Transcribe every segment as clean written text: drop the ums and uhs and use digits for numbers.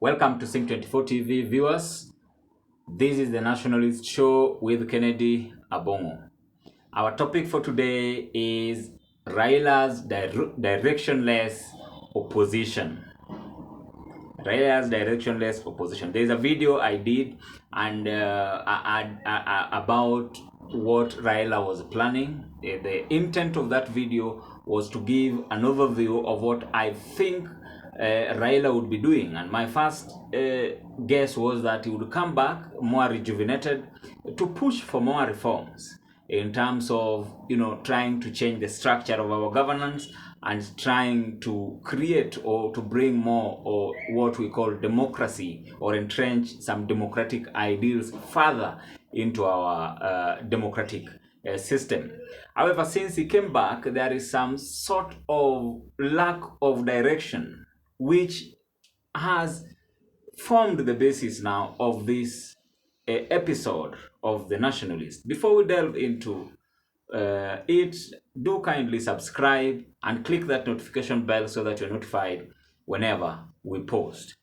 Welcome to Sync24 TV viewers. This is the Nationalist show with Kennedy Abongo. Our topic for today is RAILA's directionless opposition. RAILA's directionless opposition. There's a video I did and about what RAILA was planning. The intent of that video was to give an overview of what I think RAILA would be doing, and my first guess was that he would come back more rejuvenated to push for more reforms in terms of trying to change the structure of our governance and trying to create or to bring more or what we call democracy, or entrench some democratic ideals further into our democratic system. However, since he came back, there is some sort of lack of direction which has formed the basis now of this episode of The Nationalist. Before we delve into it, do kindly subscribe and click that notification bell so that you're notified whenever we post.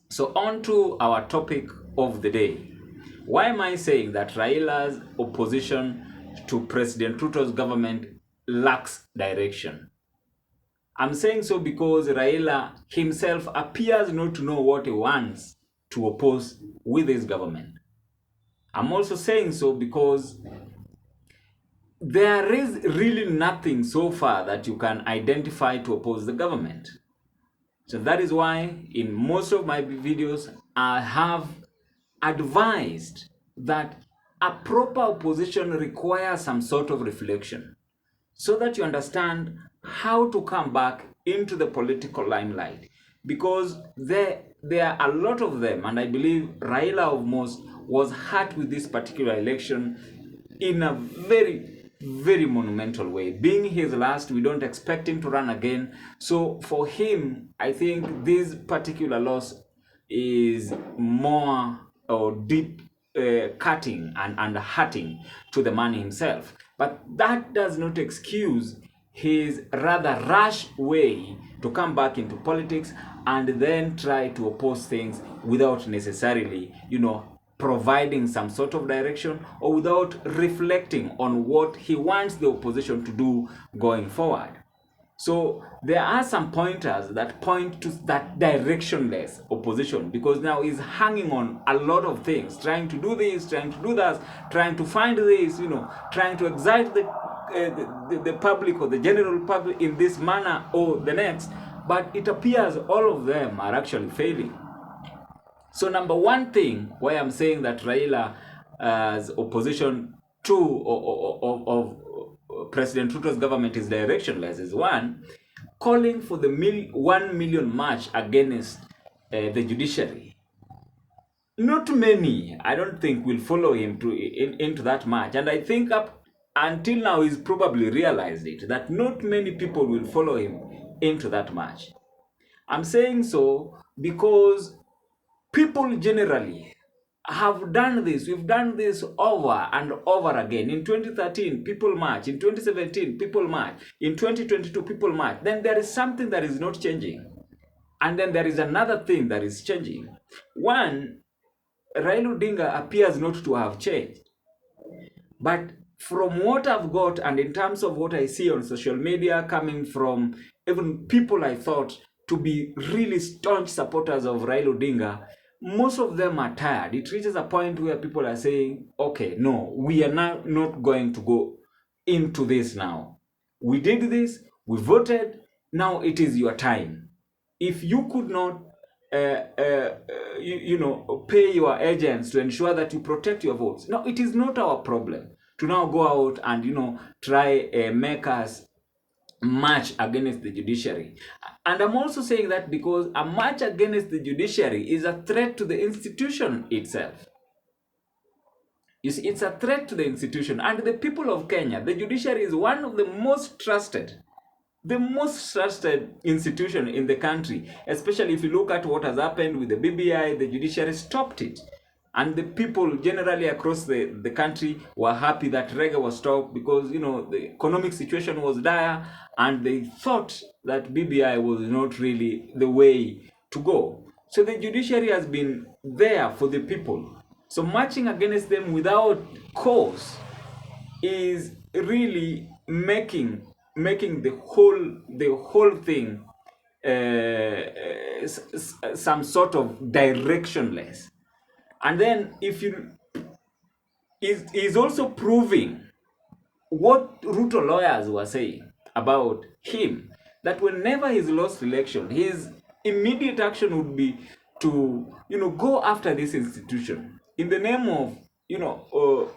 So on to our topic of the day. Why am I saying that RAILA's opposition to President Ruto's government lacks direction? I'm saying so because RAILA himself appears not to know what he wants to oppose with his government. I'm also saying so because there is really nothing so far that you can identify to oppose the government. So that is why in most of my videos I have advised that a proper opposition requires some sort of reflection so that you understand how to come back into the political limelight, because there are a lot of them, and I believe RAILA of most was hurt with this particular election in a very, very monumental way. Being his last, we don't expect him to run again. So for him, I think this particular loss is more or deep cutting and hurting to the man himself. But that does not excuse his rather rash way to come back into politics and then try to oppose things without necessarily, providing some sort of direction, or without reflecting on what he wants the opposition to do going forward. So there are some pointers that point to that directionless opposition, because now he's hanging on a lot of things, trying to do this, trying to do that, trying to find this, trying to excite the public or the general public in this manner or the next. But it appears all of them are actually failing. So number one thing why I'm saying that RAILA's opposition to President Ruto's government is directionless is one, calling for the 1 million march against the judiciary. Not many, I don't think, will follow him into that march, and I think up until now he's probably realized it, that not many people will follow him into that march. I'm saying so because people generally have done this. We've done this over and over again. In 2013, people march. In 2017, people march. In 2022, people march. Then there is something that is not changing. And then there is another thing that is changing. One, Raila Odinga appears not to have changed. But from what I've got, and in terms of what I see on social media, coming from even people I thought to be really staunch supporters of Raila Odinga, most of them are tired. It reaches a point where people are saying, okay, no, we are now not going to go into this now. We did this, we voted, now it is your time. If you could not pay your agents to ensure that you protect your votes, no, it is not our problem to now go out and try make us march against the judiciary. And I'm also saying that because a march against the judiciary is a threat to the institution itself. You see, it's a threat to the institution and the people of Kenya. The judiciary is one of the most trusted institution in the country, especially if you look at what has happened with the BBI. The judiciary stopped it. And the people generally across the country were happy that reggae was stopped because, the economic situation was dire and they thought that BBI was not really the way to go. So the judiciary has been there for the people. So marching against them without cause is really making the whole thing some sort of directionless. And then if you is also proving what Ruto lawyers were saying about him, that whenever he's lost election, his immediate action would be to, go after this institution in the name of,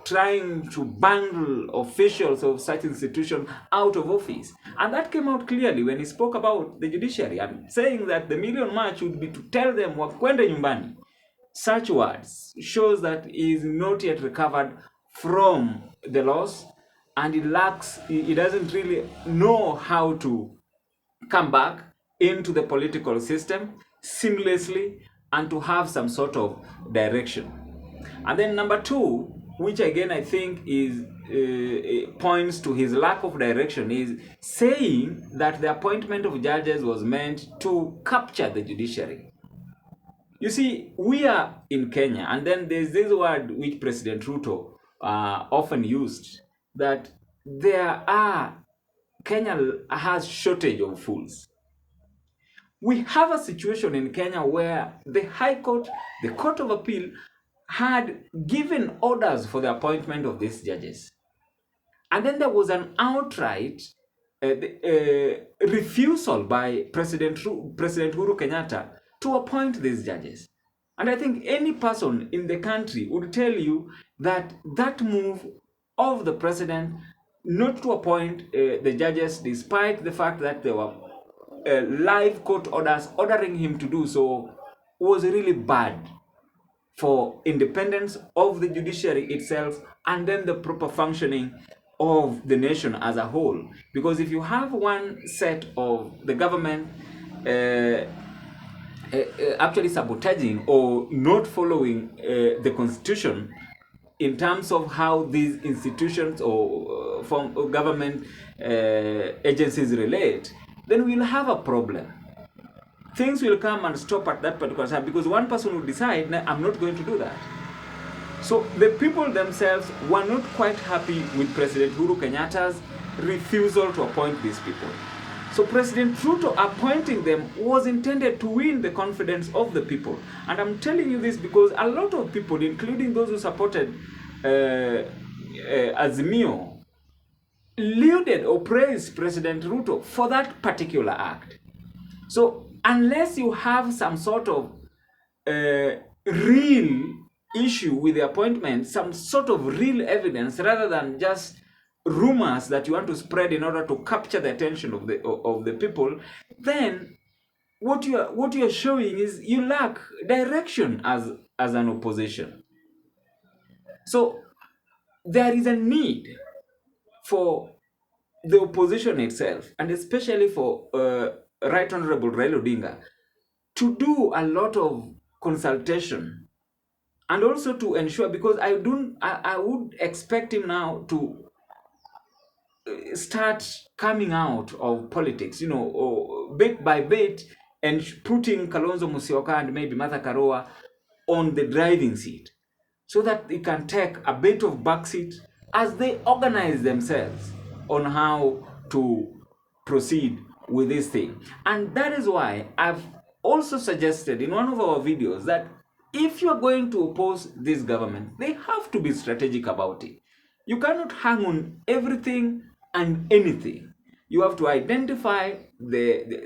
trying to bundle officials of such institution out of office. And that came out clearly when he spoke about the judiciary and saying that the Million March would be to tell them wakwende nyumbani. Such words shows that he is not yet recovered from the loss, and he doesn't really know how to come back into the political system seamlessly and to have some sort of direction. And then number two, which again I think is points to his lack of direction, is saying that the appointment of judges was meant to capture the judiciary. You see, we are in Kenya, and then there's this word which President Ruto often used, that Kenya has shortage of fools. We have a situation in Kenya where the High Court, the Court of Appeal, had given orders for the appointment of these judges. And then there was an outright refusal by President Uhuru Kenyatta to appoint these judges. And I think any person in the country would tell you that that move of the president not to appoint the judges, despite the fact that there were live court orders ordering him to do so, was really bad for independence of the judiciary itself, and then the proper functioning of the nation as a whole. Because if you have one set of the government actually sabotaging or not following the constitution in terms of how these institutions or government agencies relate, then we'll have a problem. Things will come and stop at that particular time, because one person will decide, "No, I'm not going to do that." So the people themselves were not quite happy with President Uhuru Kenyatta's refusal to appoint these people. So President Ruto appointing them was intended to win the confidence of the people. And I'm telling you this because a lot of people, including those who supported Azimio, lauded or praised President Ruto for that particular act. So unless you have some sort of real issue with the appointment, some sort of real evidence, rather than just rumors that you want to spread in order to capture the attention of the people, then what you are showing is you lack direction as an opposition. So there is a need for the opposition itself, and especially for Right Honorable Raila Odinga, to do a lot of consultation, and also to ensure, because I would expect him now to start coming out of politics, or bit by bit, and putting Kalonzo Musyoka and maybe Martha Karua on the driving seat, so that they can take a bit of backseat as they organize themselves on how to proceed with this thing. And that is why I've also suggested in one of our videos that if you're going to oppose this government, they have to be strategic about it. You cannot hang on everything and anything. You have to identify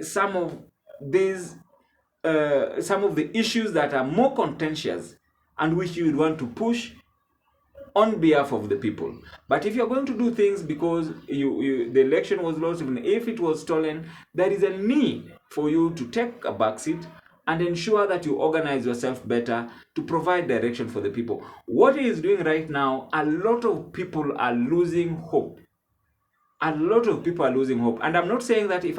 some of the issues that are more contentious and which you would want to push on behalf of the people. But if you're going to do things because the election was lost, even if it was stolen, there is a need for you to take a backseat and ensure that you organize yourself better to provide direction for the people. What he is doing right now, a lot of people are losing hope. A lot of people are losing hope. And I'm not saying that if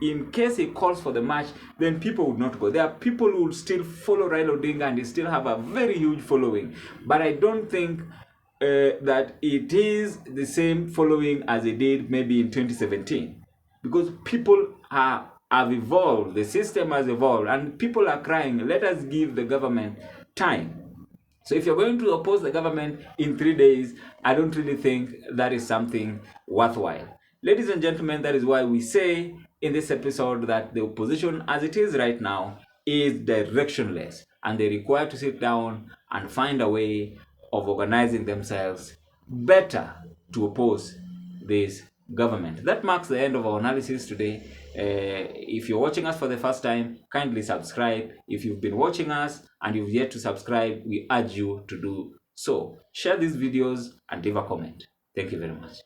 in case he calls for the march, then people would not go. There are people who will still follow Raila Odinga and they still have a very huge following. But I don't think that it is the same following as it did maybe in 2017. Because people are have evolved, the system has evolved, and people are crying, let us give the government time. So if you're going to oppose the government in 3 days, I don't really think that is something worthwhile. Ladies and gentlemen, that is why we say in this episode that the opposition as it is right now is directionless, and they require to sit down and find a way of organizing themselves better to oppose this government. That marks the end of our analysis today. If you're watching us for the first time, kindly subscribe. If you've been watching us and you've yet to subscribe, we urge you to do so. Share these videos and leave a comment. Thank you very much.